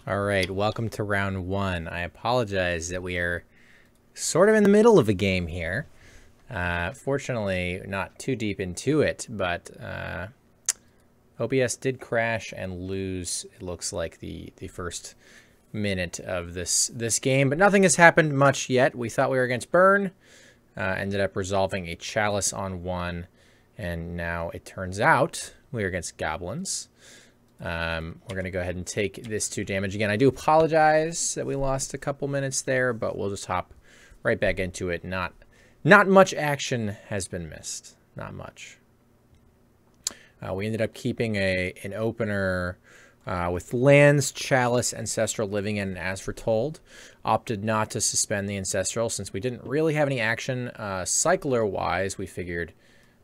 All right, welcome to round one. I apologize that we are sort of in the middle of a game here. Fortunately, not too deep into it, but OBS did crash and lose, it looks like, the first minute of this game, but nothing has happened much yet. We thought we were against Burn, ended up resolving a Chalice on one, and now it turns out we're against Goblins. We're going to go ahead and take this 2 damage again. I do apologize that we lost a couple minutes there, but we'll just hop right back into it. Not much action has been missed. Not much. We ended up keeping an opener with Lands, Chalice, Ancestral, Living End, and As Foretold. Opted not to suspend the Ancestral since we didn't really have any action. Cycler-wise, we figured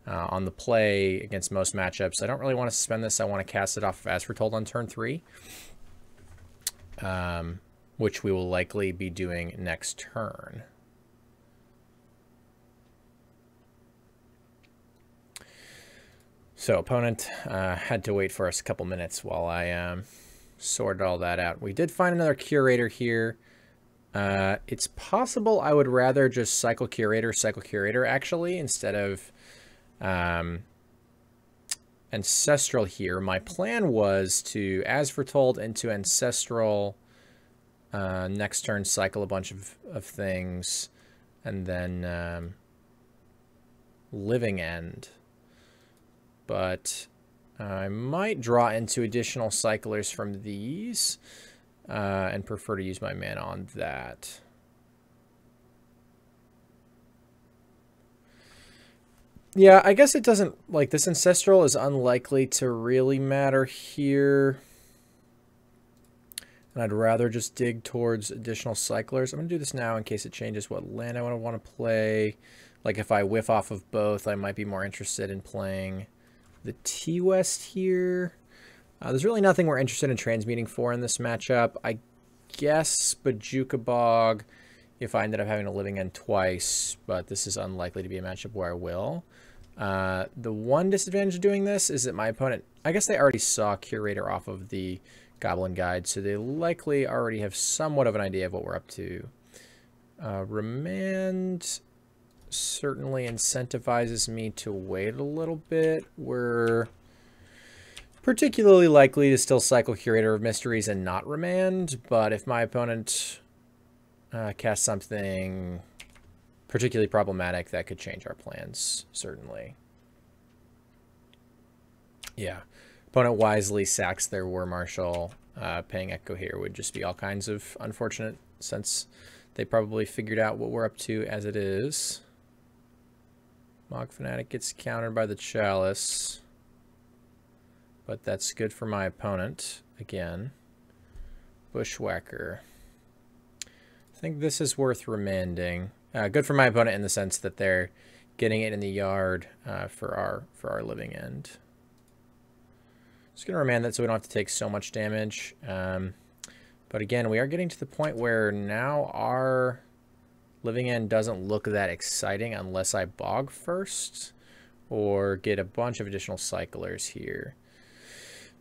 on the play against most matchups, I don't really want to suspend this. I want to cast it off of As Foretold on turn 3, which we will likely be doing next turn. So opponent had to wait for us a couple minutes while I sorted all that out. We did find another Curator here. It's possible I would rather just cycle Curator actually, instead of Ancestral here. My plan was to As Foretold into Ancestral, next turn cycle a bunch of things, and then Living End. But I might draw into additional cyclers from these, and prefer to use my mana on that. Yeah, I guess it doesn't, like, this Ancestral is unlikely to really matter here. And I'd rather just dig towards additional cyclers. I'm going to do this now in case it changes what land I want to play. Like, if I whiff off of both, I might be more interested in playing the T-West here. There's really nothing we're interested in transmuting for in this matchup. I guess Bajuka Bog if I ended up having a Living End twice, but this is unlikely to be a matchup where I will. The one disadvantage of doing this is that my opponent, I guess they already saw Curator off of the Goblin Guide, so they likely already have somewhat of an idea of what we're up to. Remand certainly incentivizes me to wait a little bit. We're particularly likely to still cycle Curator of Mysteries and not Remand, but if my opponent casts something particularly problematic, that could change our plans, certainly. Yeah. Opponent wisely sacks their War Marshal. Paying Echo here would just be all kinds of unfortunate, since they probably figured out what we're up to as it is. Mog Fanatic gets countered by the Chalice, but that's good for my opponent, again. Bushwhacker. I think this is worth remanding. Good for my opponent in the sense that they're getting it in the yard for our Living End. Just going to remand that so we don't have to take so much damage. But again, we are getting to the point where now our Living End doesn't look that exciting unless I bog first or get a bunch of additional cyclers here,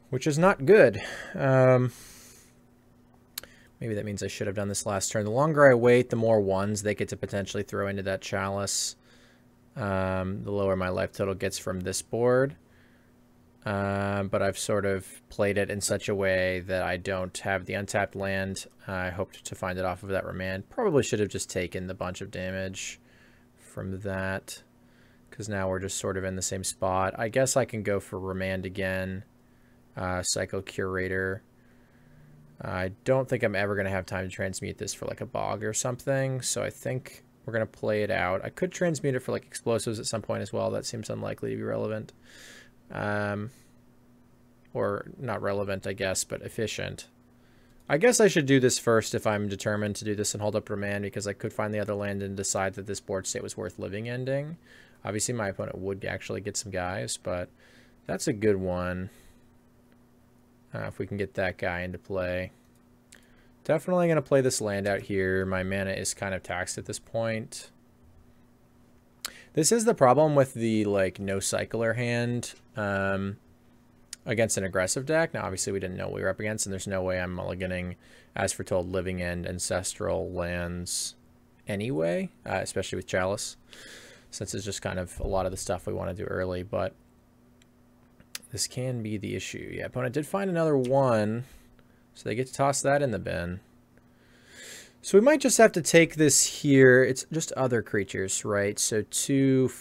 which is not good. Maybe that means I should have done this last turn. The longer I wait, the more ones they get to potentially throw into that Chalice. The lower my life total gets from this board. But I've sort of played it in such a way that I don't have the untapped land. I hoped to find it off of that Remand. Probably should have just taken the bunch of damage from that, because now we're just sort of in the same spot. I guess I can go for Remand again. Psycho Curator. I don't think I'm ever going to have time to transmute this for like a bog or something, so I think we're going to play it out. I could transmute it for like explosives at some point as well. That seems unlikely to be relevant. Or not relevant, I guess, but efficient. I guess I should do this first if I'm determined to do this and hold up Remand, because I could find the other land and decide that this board state was worth Living Ending. Obviously, my opponent would actually get some guys, but that's a good one. If we can get that guy into play. Definitely going to play this land out here. My mana is kind of taxed at this point. This is the problem with the, like, no cycler hand. against an aggressive deck. Now, obviously, we didn't know what we were up against, and there's no way I'm mulliganing As Foretold, Living End, Ancestral lands anyway, especially with Chalice, since it's just kind of a lot of the stuff we want to do early, but this can be the issue. Yeah, opponent did find another one, so they get to toss that in the bin. So we might just have to take this here. It's just other creatures, right? So 2,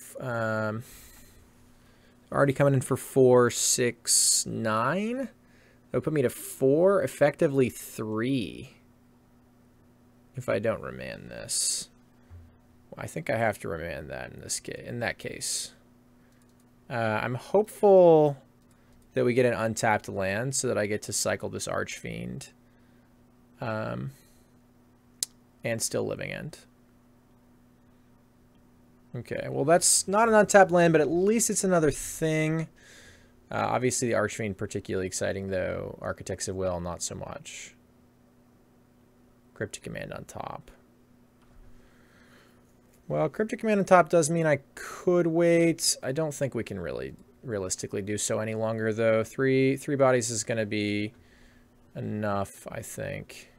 already coming in for 4, 6, 9. That would put me to 4, effectively 3. If I don't remand this. Well, I think I have to remand that in this case. In that case. I'm hopeful that we get an untapped land so that I get to cycle this Archfiend. And still Living End. Okay, well that's not an untapped land, but at least it's another thing. Obviously the Archfiend particularly exciting though. Architects of Will, not so much. Cryptic Command on top. Well, Cryptic Command on top does mean I could wait. I don't think we can really realistically do so any longer though. Three bodies is going to be enough, I think.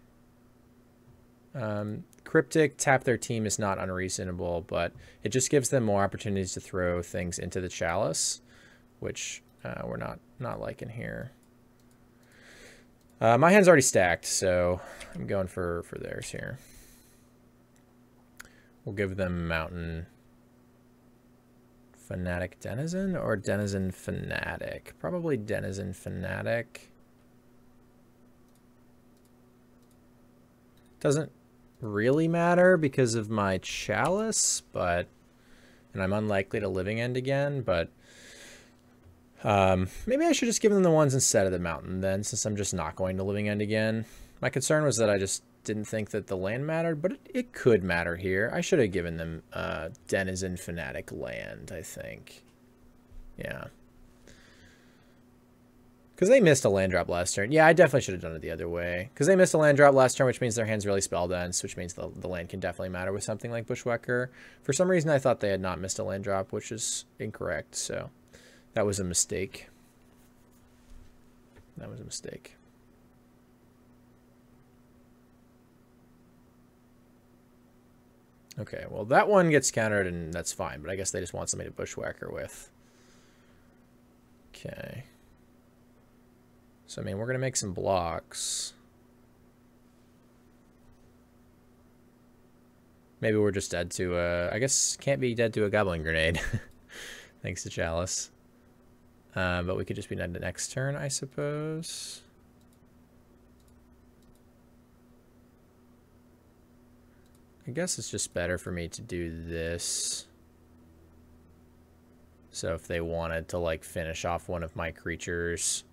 Cryptic, tap their team is not unreasonable, but it just gives them more opportunities to throw things into the Chalice, which we're not liking here. My hand's already stacked, so I'm going for theirs here. We'll give them Mountain Fanatic Denizen or Denizen Fanatic. Probably Denizen Fanatic. Doesn't really matter because of my Chalice, but and I'm unlikely to Living End again, but maybe I should just give them the ones instead of the Mountain then, since I'm just not going to Living End again. My concern was that I just didn't think that the land mattered, but it could matter here. I should have given them Denizen Fanatic land, I think. Yeah. Because they missed a land drop last turn. Yeah, I definitely should have done it the other way. Because they missed a land drop last turn, which means their hand's really spell dense, which means the land can definitely matter with something like Bushwhacker. For some reason, I thought they had not missed a land drop, which is incorrect. So that was a mistake. That was a mistake. Okay, well, that one gets countered, and that's fine. But I guess they just want somebody to Bushwhacker with. Okay. So, I mean, we're going to make some blocks. Maybe we're just dead to I guess can't be dead to a Goblin Grenade. Thanks to Chalice. But we could just be dead the next turn, I suppose. I guess it's just better for me to do this. So if they wanted to, like, finish off one of my creatures,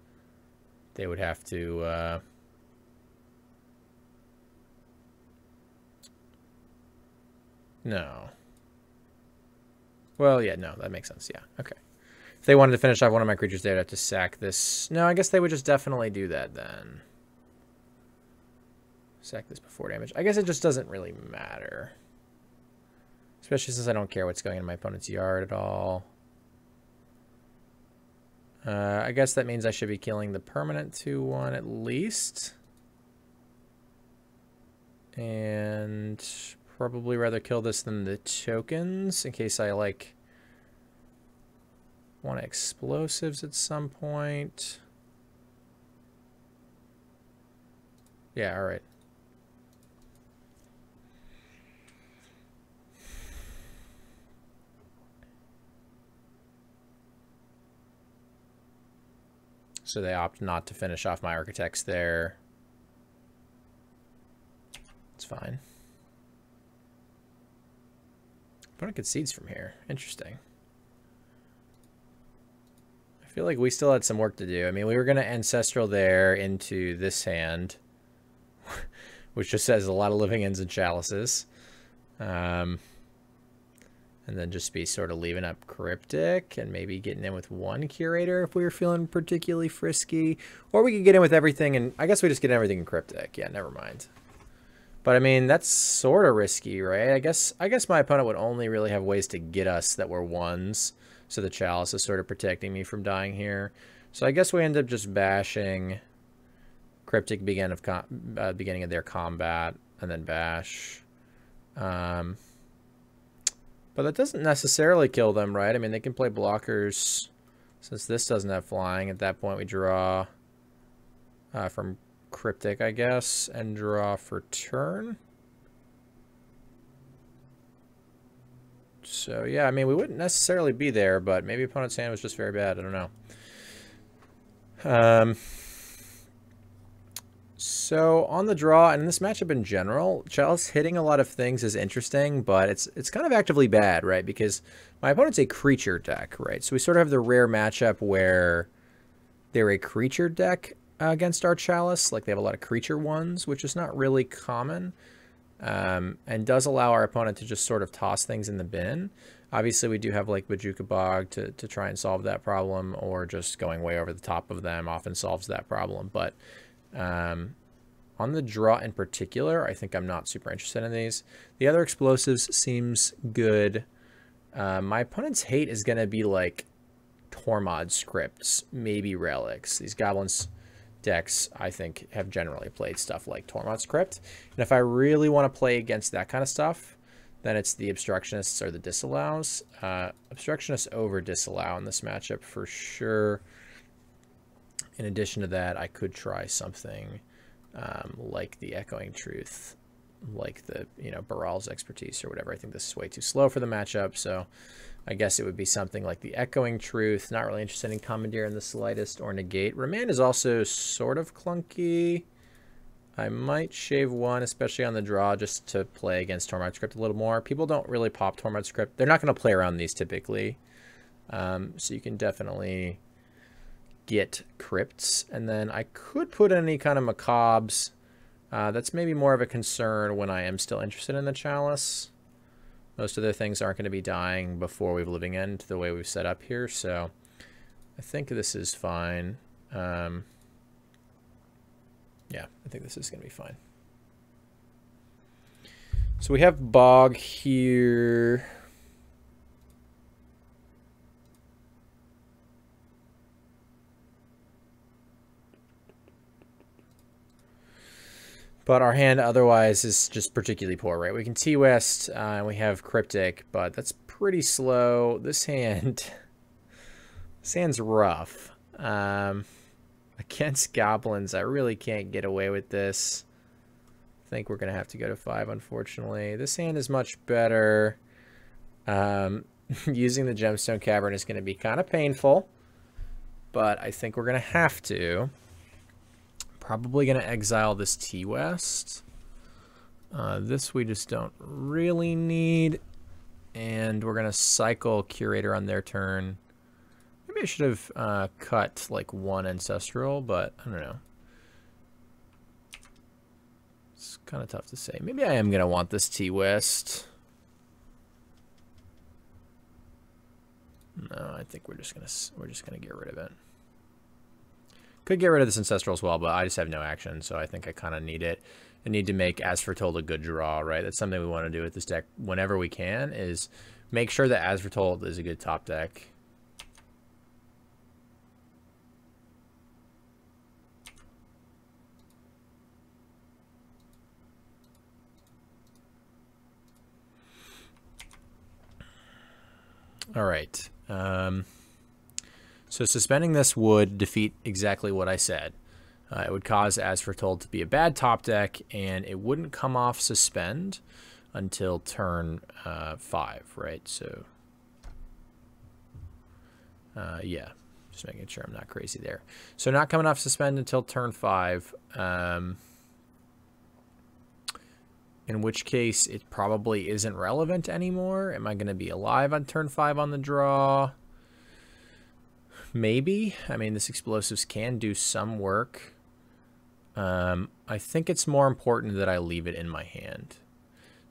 they would have to no. Well, yeah, no, that makes sense. Yeah, okay. If they wanted to finish off one of my creatures, they would have to sack this. No, I guess they would just definitely do that then. Sack this before damage. I guess it just doesn't really matter. Especially since I don't care what's going in my opponent's yard at all. I guess that means I should be killing the permanent 2/1 at least. And probably rather kill this than the tokens in case I, like, want explosives at some point. Yeah, alright. So they opt not to finish off my architects there. It's fine. Opponent concedes from here. Interesting. I feel like we still had some work to do. I mean, we were going to Ancestral there into this hand, which just has a lot of Living Ends and Chalices. And then just be sort of leaving up Cryptic and maybe getting in with one Curator if we were feeling particularly frisky. Or we could get in with everything, and I guess we just get everything in Cryptic. Yeah, never mind. But I mean, that's sort of risky, right? I guess my opponent would only really have ways to get us that were ones. So the Chalice is sort of protecting me from dying here. So I guess we end up just bashing Cryptic beginning of their combat, and then bash. But that doesn't necessarily kill them, right? I mean, they can play blockers. Since this doesn't have flying, at that point we draw from Cryptic, I guess, and draw for turn. So, yeah, I mean, we wouldn't necessarily be there, but maybe opponent's hand was just very bad. I don't know. So, on the draw, and in this matchup in general, Chalice hitting a lot of things is interesting, but it's kind of actively bad, right? Because my opponent's a creature deck, right? So we sort of have the rare matchup where they're a creature deck against our Chalice. Like, they have a lot of creature ones, which is not really common. And does allow our opponent to just sort of toss things in the bin. Obviously, we do have like Bojuka Bog to try and solve that problem, or just going way over the top of them often solves that problem. But on the draw in particular, I think I'm not super interested in these. The other explosives seems good. My opponent's hate is going to be like Tormod scripts, maybe relics. These Goblins decks, I think, have generally played stuff like Tormod script. And if I really want to play against that kind of stuff, then it's the Obstructionists or the Disallows. Obstructionists over Disallow in this matchup for sure. In addition to that, I could try something like the Echoing Truth, like the, Baral's Expertise or whatever. I think this is way too slow for the matchup, so I guess it would be something like the Echoing Truth. Not really interested in Commandeer in the slightest, or Negate. Remand is also sort of clunky. I might shave one, especially on the draw, just to play against Tormod script a little more. People don't really pop Tormod script. They're not going to play around these typically. So you can definitely get crypts. And then I could put any kind of macabres. That's maybe more of a concern when I am still interested in the Chalice. Most of their things aren't going to be dying before we have Living End the way we've set up here, so I think this is fine. Yeah, I think this is going to be fine. So we have Bog here. But our hand otherwise is just particularly poor, right? We can T-West, and we have Cryptic, but that's pretty slow. This hand's rough. Against Goblins, I really can't get away with this. I think we're going to have to go to 5, unfortunately. This hand is much better. Using the Gemstone Cavern is going to be kind of painful, but I think we're going to have to. Probably going to exile this T-West. This we just don't really need. And we're going to cycle Curator on their turn. Maybe I should have cut like one Ancestral, but I don't know. It's kind of tough to say. Maybe I am going to want this T-West. No, I think we're just gonna get rid of it. Could get rid of this Ancestral as well, but I just have no action, so I think I kind of need it. I need to make As Foretold a good draw, right? That's something we want to do with this deck whenever we can, is make sure that As Foretold is a good top deck. All right. So suspending this would defeat exactly what I said. It would cause As Foretold to be a bad top deck, and it wouldn't come off suspend until turn 5, right? So, yeah, just making sure I'm not crazy there. So not coming off suspend until turn 5, in which case it probably isn't relevant anymore. Am I going to be alive on turn 5 on the draw? Maybe. I mean, this Explosives can do some work. I think it's more important that I leave it in my hand.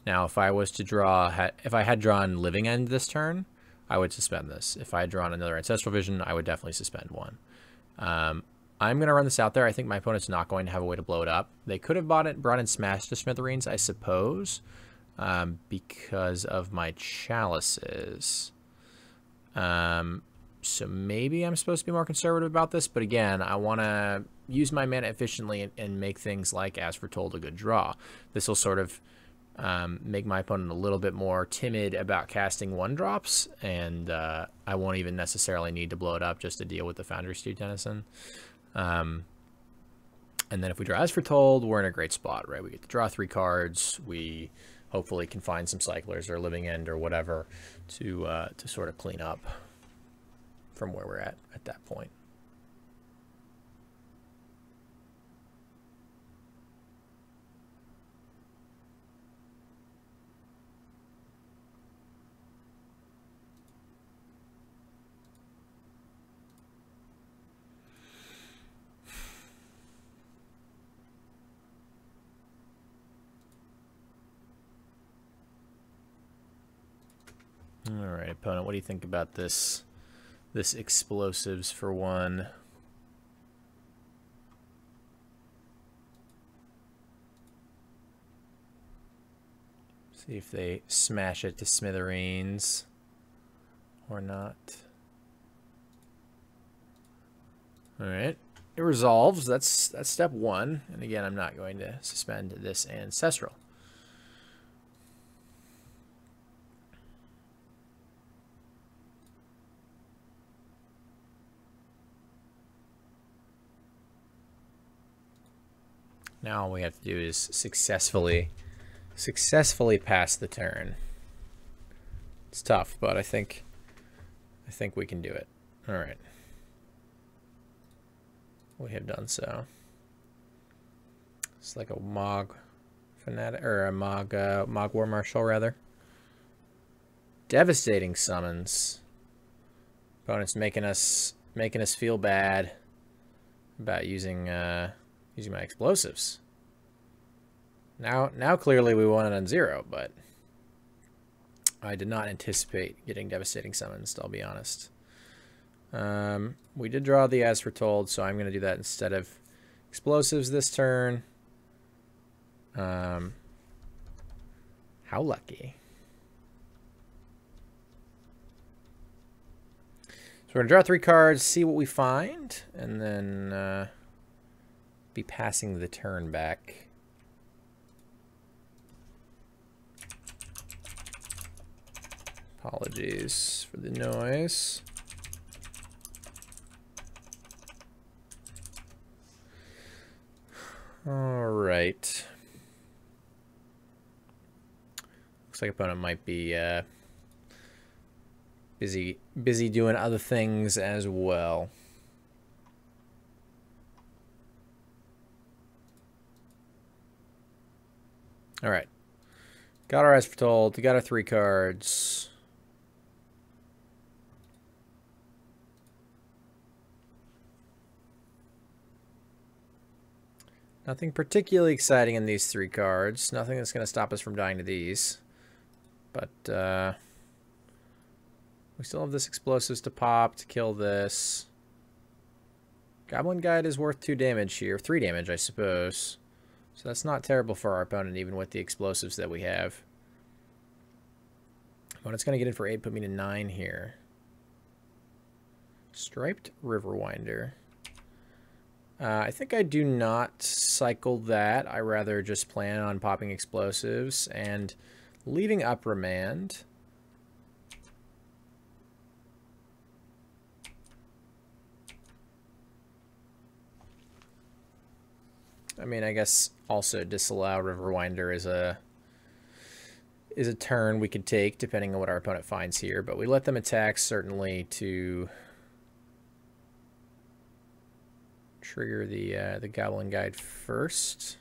Now, if I was to draw, if I had drawn Living End this turn, I would suspend this. If I had drawn another Ancestral Vision, I would definitely suspend one. I'm going to run this out there. I think my opponent's not going to have a way to blow it up. They could have brought in Smash to Smithereens, I suppose, because of my Chalices. So maybe I'm supposed to be more conservative about this, but again, I want to use my mana efficiently and make things like As Foretold a good draw. This will sort of make my opponent a little bit more timid about casting 1-drops, and I won't even necessarily need to blow it up just to deal with the Foundry Stew Tennyson. And then if we draw As Foretold, we're in a great spot, right? We get to draw 3 cards. We hopefully can find some cyclers or living end or whatever to sort of clean up from where we're at that point. All right, opponent, what do you think about this explosives for 1? See if they smash it to smithereens or not. All right, it resolves. That's step 1. And again, I'm not going to suspend this ancestral. Now all we have to do is successfully pass the turn. It's tough, but I think we can do it. All right. We have done so. It's like a Mog fanatic, or a Mog War Marshal rather. Devastating summons. Opponent's making us feel bad about using my explosives. Now clearly we won it on 0, but I did not anticipate getting devastating summons, I'll be honest. We did draw the As Foretold, so I'm going to do that instead of explosives this turn. How lucky. So we're going to draw 3 cards, see what we find, and then be passing the turn back. Apologies for the noise. All right. Looks like opponent might be busy doing other things as well. All right. Got our As Foretold. We got our 3 cards. Nothing particularly exciting in these 3 cards. Nothing that's going to stop us from dying to these. But we still have this explosives to pop to kill this. Goblin Guide is worth 2 damage here. 3 damage, I suppose. So that's not terrible for our opponent, even with the explosives that we have. Opponent's going to get in for 8, put me to 9 here. Striped Riverwinder. I think I do not cycle that. I rather just plan on popping explosives and leaving up remand. I mean, I guess also disallow Riverwinder is a turn we could take depending on what our opponent finds here, but we let them attack certainly to trigger the Goblin Guide first.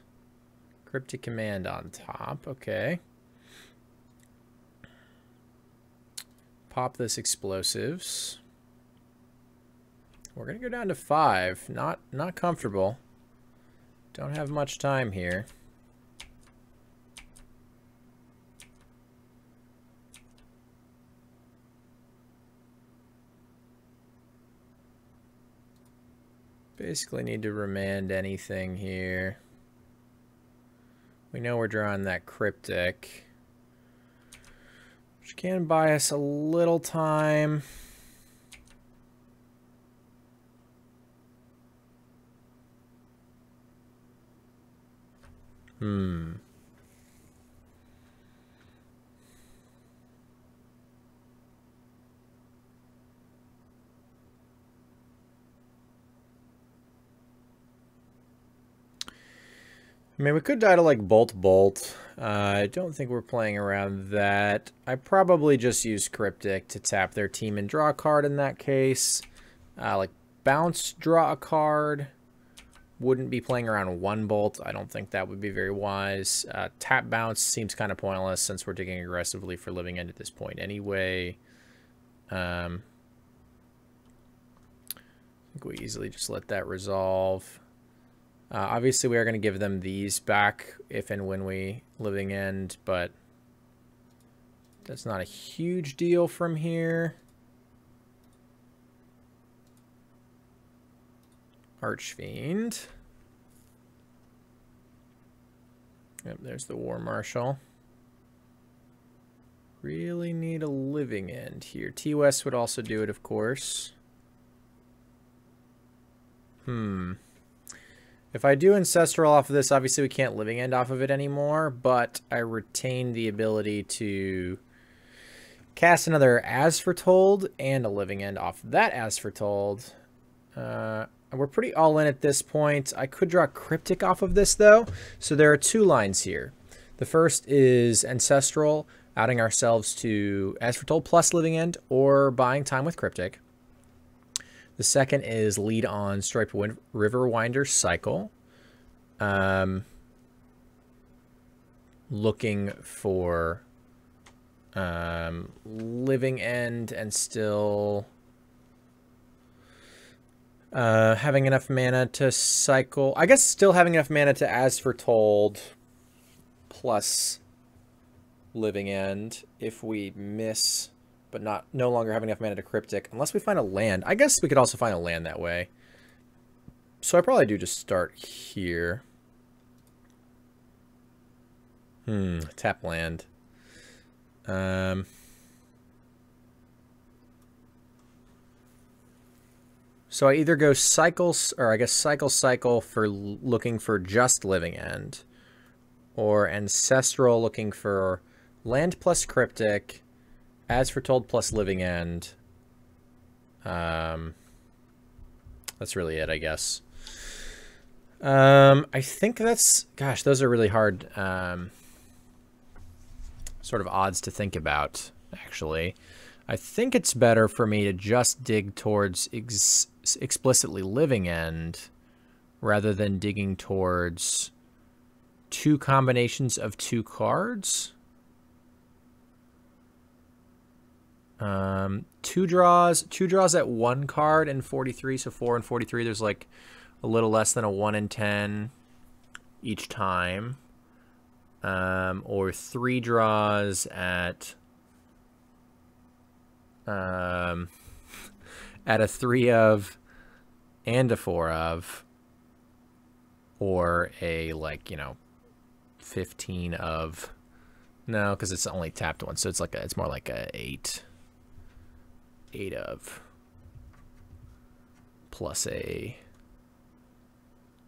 Cryptic Command on top. Okay. Pop this explosives. We're gonna go down to 5. Not comfortable. Don't have much time here. Basically need to remand anything here. We know we're drawing that Cryptic, which can buy us a little time. Hmm. I mean, we could die to, like, Bolt. I don't think we're playing around that. I probably just use Cryptic to tap their team and draw a card in that case. Like, bounce, draw a card. Wouldn't be playing around 1 Bolt. I don't think that would be very wise. Tap bounce seems kind of pointless since we're digging aggressively for living end at this point anyway. I think we easily just let that resolve. Obviously, we are going to give them these back if and when we living end, but that's not a huge deal from here. Archfiend. Yep, there's the War Marshal. Really need a living end here. T-West would also do it, of course. If I do Ancestral off of this, obviously we can't living end off of it anymore, but I retain the ability to cast another As Foretold and a living end off that As Foretold. We're pretty all in at this point. I could draw Cryptic off of this, though. So there are 2 lines here. The first is Ancestral, outing ourselves to As Foretold plus living end or buying time with Cryptic. The second is lead on Striped Riverwinder Cycle. Looking for living end and still having enough mana to cycle. I guess still having enough mana to As Foretold plus living end if we miss, but no longer have enough mana to Cryptic, unless we find a land. I guess we could also find a land that way. So I probably do just start here. Tap land. So I either go cycles, or I guess cycle for looking for just living end, or Ancestral looking for land plus Cryptic, As Foretold plus living end. That's really it, I guess. I think that's, gosh, those are really hard sort of odds to think about, actually. I think it's better for me to just dig towards explicitly living end rather than digging towards 2 combinations of 2 cards. 2 draws at 1 card and 43, so 4 and 43. There's like a little less than a 1 in 10 each time. Or 3 draws at a 3 of and a 4 of, or a, like, 15 of. No, because it's only tapped one, so it's more like a 8 of plus a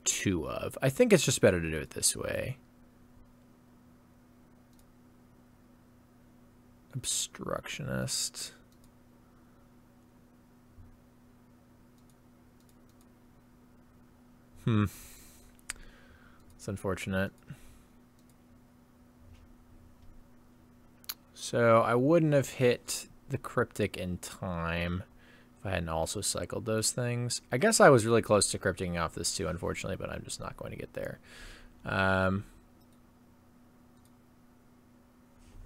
2 of. I think it's just better to do it this way. Obstructionist. It's unfortunate. So I wouldn't have hit the Cryptic in time if I hadn't also cycled those things. I guess I was really close to Crypting off this too, unfortunately, but I'm just not going to get there.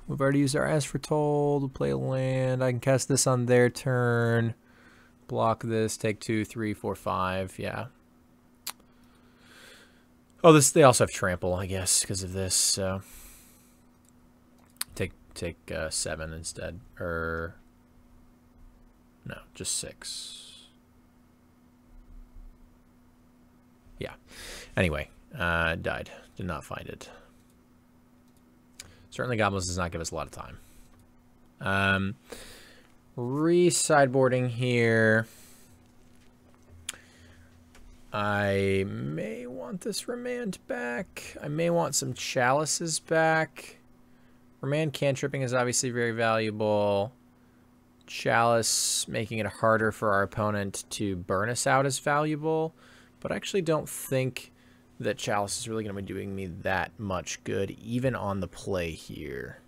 We've already used our As Foretold. We'll play a land. I can cast this on their turn. Block this. Take 2, 3, 4, 5. Yeah. Oh, they also have Trample, I guess, because of this. So take 7 instead, or no, just 6. Yeah. Anyway, died. Did not find it. Certainly Goblins does not give us a lot of time. Re-sideboarding here. I may want this Remand back. I may want some Chalices back. Remand cantripping is obviously very valuable. Chalice making it harder for our opponent to burn us out is valuable. But I actually don't think that Chalice is really going to be doing me that much good, even on the play here.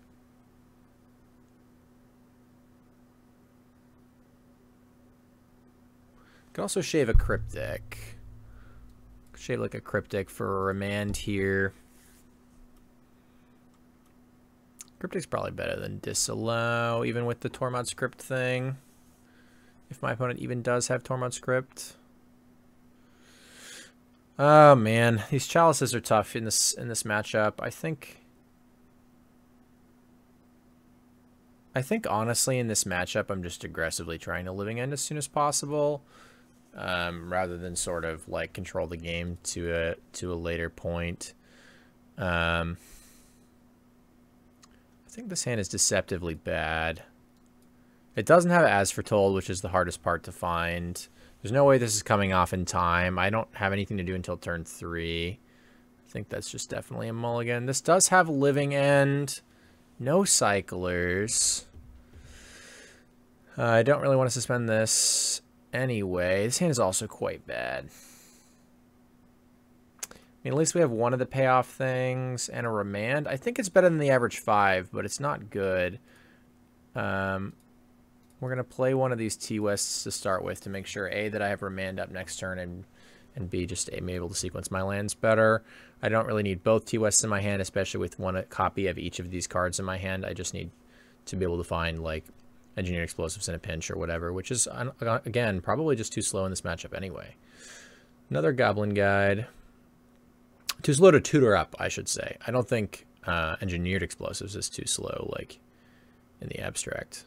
Could also shave a Cryptic. Shave like a Cryptic for a Remand here. Cryptic's probably better than Disallow, even with the Tormod Script thing. If my opponent even does have Tormod Script. Oh man, these Chalices are tough in this matchup. I think honestly in this matchup I'm just aggressively trying to Living End as soon as possible. Rather than sort of like control the game to a later point. I think this hand is deceptively bad. It doesn't have As Foretold, which is the hardest part to find. There's no way this is coming off in time. I don't have anything to do until turn 3. I think that's just definitely a mulligan. This does have Living End. No Cyclers. I don't really want to suspend this. Anyway, this hand is also quite bad. I mean, at least we have one of the payoff things and a Remand. I think it's better than the average 5, but it's not good. We're going to play one of these T-Wests to start with to make sure, A, that I have Remand up next turn, and B, just I'm able to sequence my lands better. I don't really need both T-Wests in my hand, especially with one copy of each of these cards in my hand. I just need to be able to find, like, Engineered Explosives in a pinch or whatever, which is, again, probably just too slow in this matchup anyway. Another Goblin Guide. Too slow to tutor up, I should say. I don't think Engineered Explosives is too slow, like, in the abstract.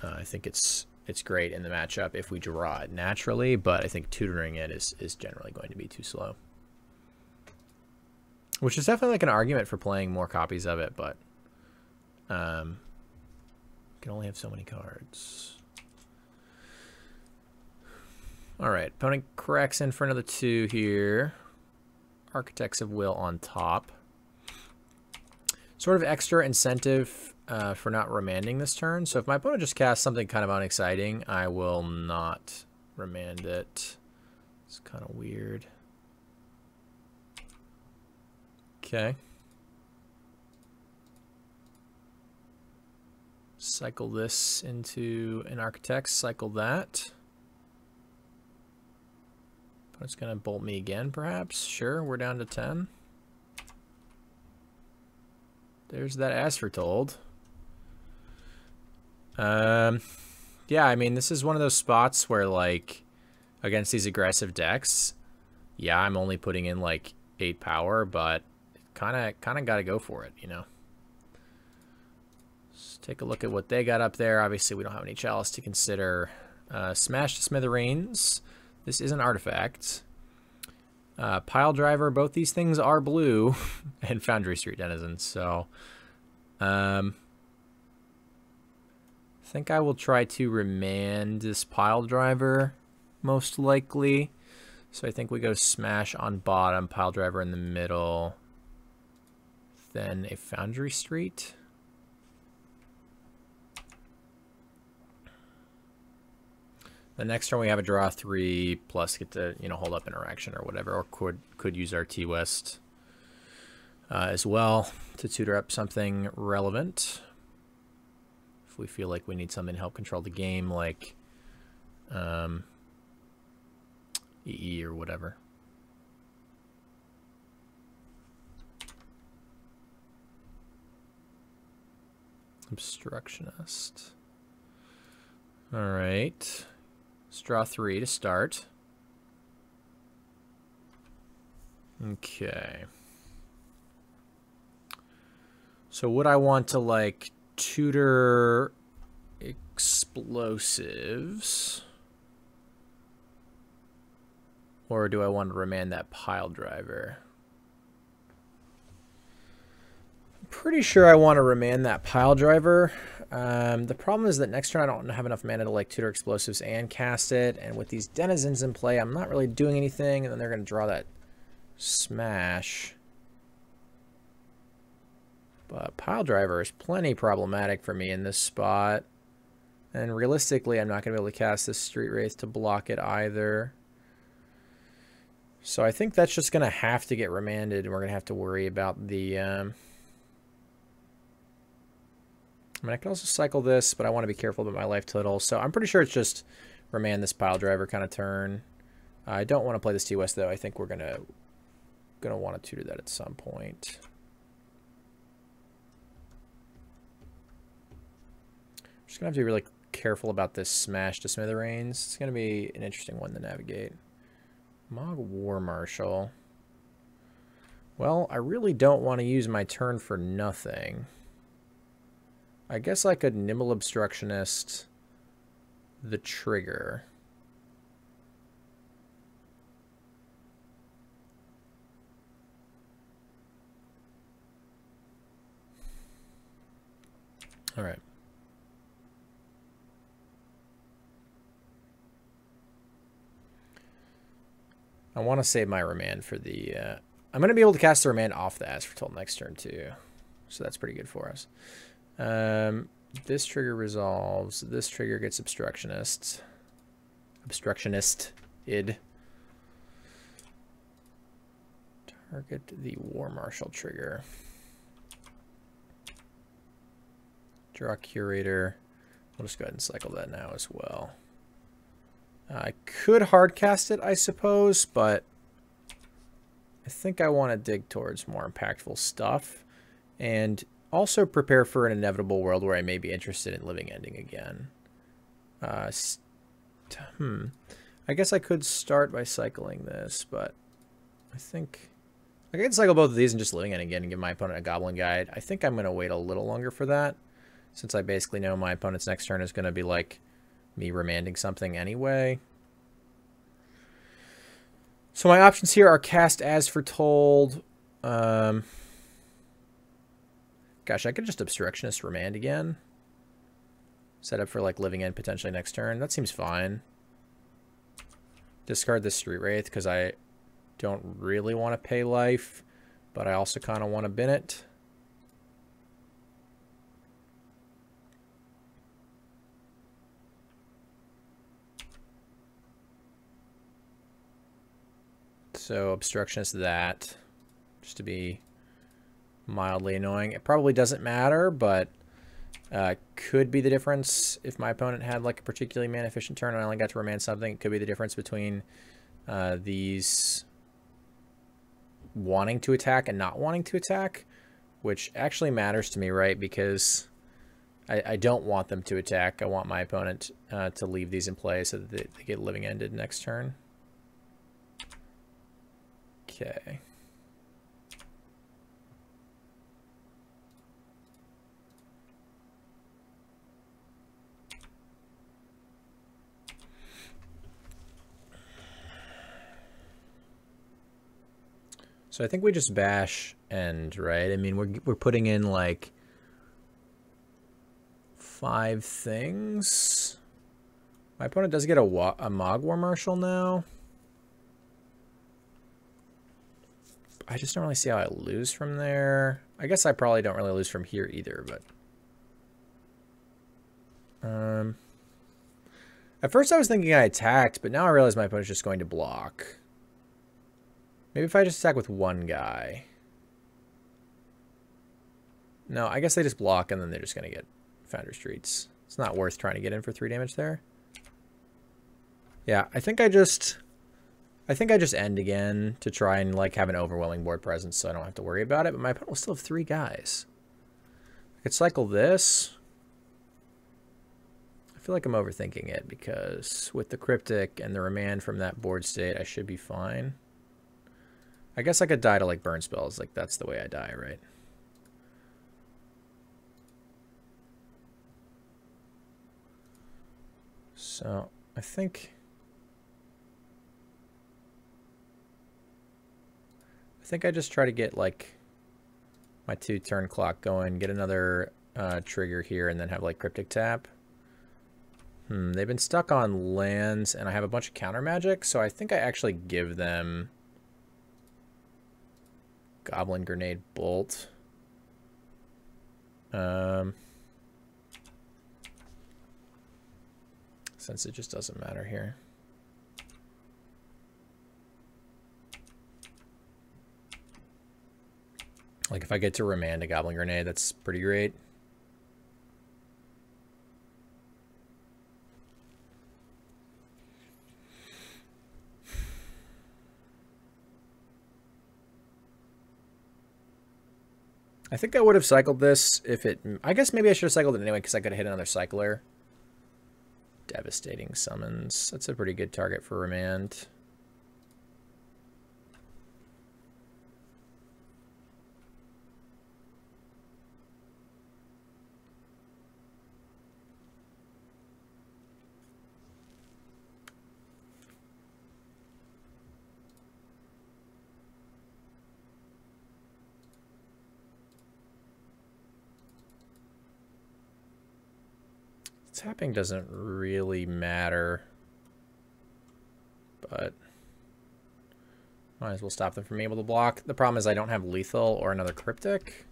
I think it's great in the matchup if we draw it naturally, but I think tutoring it is generally going to be too slow. Which is definitely like an argument for playing more copies of it, but can only have so many cards. Alright, opponent cracks in for another 2 here. Architects of Will on top. Sort of extra incentive for not remanding this turn. So if my opponent just casts something kind of unexciting, I will not remand it. It's kind of weird. Okay. Cycle this into an Architect. Cycle that. It's going to bolt me again, perhaps. Sure, we're down to 10. There's that As Foretold. Yeah, I mean, this is one of those spots where, like, against these aggressive decks, yeah, I'm only putting in, like, 8 power, but kind of got to go for it, you know? Let's take a look at what they got up there. Obviously, we don't have any Chalice to consider. Smash to Smithereens. This is an artifact. Pile Driver, both these things are blue, and Foundry Street Denizen, so I think I will try to remand this Pile Driver, most likely. So I think we go Smash on bottom, Pile Driver in the middle, then a Foundry Street. The next turn we have a draw 3 plus get to, you know, hold up interaction or whatever, or could use our T-West as well to tutor up something relevant. If we feel like we need something to help control the game, like EE or whatever. Obstructionist. All right. Let's draw 3 to start. Okay. So would I want to, like, tutor explosives? Or do I want to remand that Pile Driver? pretty sure I want to remand that pile driver. The problem is that next turn I don't have enough mana to like tutor explosives and cast it, and with these denizens in play, I'm not really doing anything, and then they're going to draw that smash. But pile driver is plenty problematic for me in this spot, and realistically, I'm not going to be able to cast this Street Wraith to block it either. So I think that's just going to have to get remanded, and we're going to have to worry about the... I mean, I can also cycle this, but I want to be careful about my life total. So I'm pretty sure it's just remand this pile driver kind of turn. I don't want to play this T-West, though. I think we're gonna want to tutor that at some point. Just going to have to be really careful about this smash to smithereens. It's going to be an interesting one to navigate. Mog War Marshal. Well, I really don't want to use my turn for nothing. I guess I could Nimble Obstructionist the trigger. All right. I want to save my remand for the... I'm going to be able to cast the remand off the As Foretold next turn, too. So that's pretty good for us. This trigger resolves. This trigger gets Obstructionist. Obstructionist-id. Target the War Marshal trigger. Draw Curator. We'll just go ahead and cycle that now as well. I could hardcast it, I suppose, but I think I want to dig towards more impactful stuff and also prepare for an inevitable world where I may be interested in Living Ending again. I guess I could start by cycling this, but I think I can cycle both of these and just Living Ending again and give my opponent a Goblin Guide. I think I'm going to wait a little longer for that, since I basically know my opponent's next turn is going to be like me remanding something anyway. So my options here are cast As Foretold. Gosh, I could just Obstructionist remand again. Set up for like Living End potentially next turn. That seems fine. Discard this Street Wraith because I don't really want to pay life, but I also kind of want to bin it. So Obstructionist that, just to be mildly annoying. It probably doesn't matter, but could be the difference if my opponent had like a particularly mana efficient turn and I only got to remand something. It could be the difference between these wanting to attack and not wanting to attack, which actually matters to me, right? Because I don't want them to attack. I want my opponent to leave these in play so that they get Living Ended next turn. Okay. So I think we just bash end, right? I mean, we're putting in like 5 things. My opponent does get a Mog War Marshal now. I just don't really see how I lose from there. I guess I probably don't really lose from here either, but... At first I was thinking I attacked, but now I realize my opponent's just going to block. Maybe if I just attack with one guy. No, I guess they just block and then they're just going to get Foundry Streets. It's not worth trying to get in for 3 damage there. Yeah, I think I just end again to try and like have an overwhelming board presence so I don't have to worry about it, but my opponent will still have 3 guys. I could cycle this. I feel like I'm overthinking it because with the Cryptic and the remand from that board state, I should be fine. I guess I could die to like burn spells, like that's the way I die, right? So I think I just try to get like my 2-turn clock going, get another trigger here, and then have like Cryptic Tap. They've been stuck on lands, and I have a bunch of counter magic, so I think I actually give them Goblin Grenade Bolt. Since it just doesn't matter here. Like if I get to remand a Goblin Grenade, that's pretty great. I think I would have cycled this if it... I guess maybe I should have cycled it anyway because I could have hit another cycler. Devastating Summons. That's a pretty good target for remand. Tapping doesn't really matter, but might as well stop them from being able to block. The problem is I don't have lethal or another cryptic,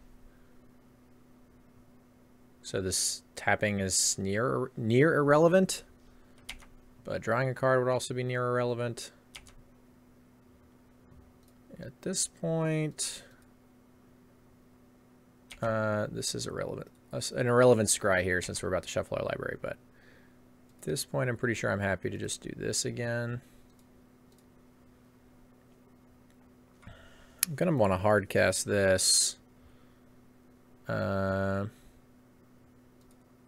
so this tapping is near irrelevant, but drawing a card would also be near irrelevant. At this point, this is irrelevant. An irrelevant scry here since we're about to shuffle our library, but at this point I'm pretty sure I'm happy to just do this again. I'm gonna want to hard cast this, and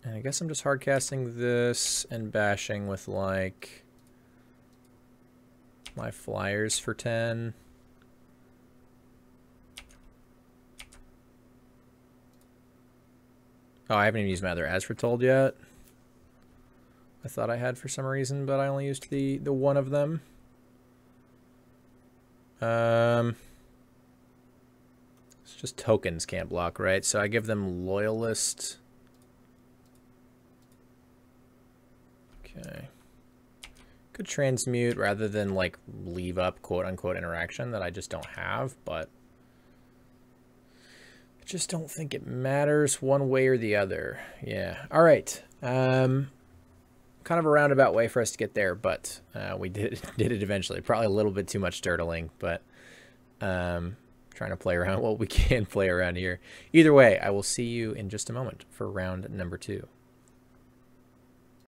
I guess I'm just hard casting this and bashing with like my flyers for 10. Oh, I haven't even used my other As Foretold yet. I thought I had for some reason, but I only used the one of them. It's just tokens can't block, right? So I give them Loyalist. Okay. Could transmute rather than like leave up quote-unquote interaction that I just don't have, but just don't think it matters one way or the other. Yeah. All right. Kind of a roundabout way for us to get there, but we did it eventually. Probably a little bit too much turtling, but trying to play around what we can play around here. Either way, I will see you in just a moment for round number 2.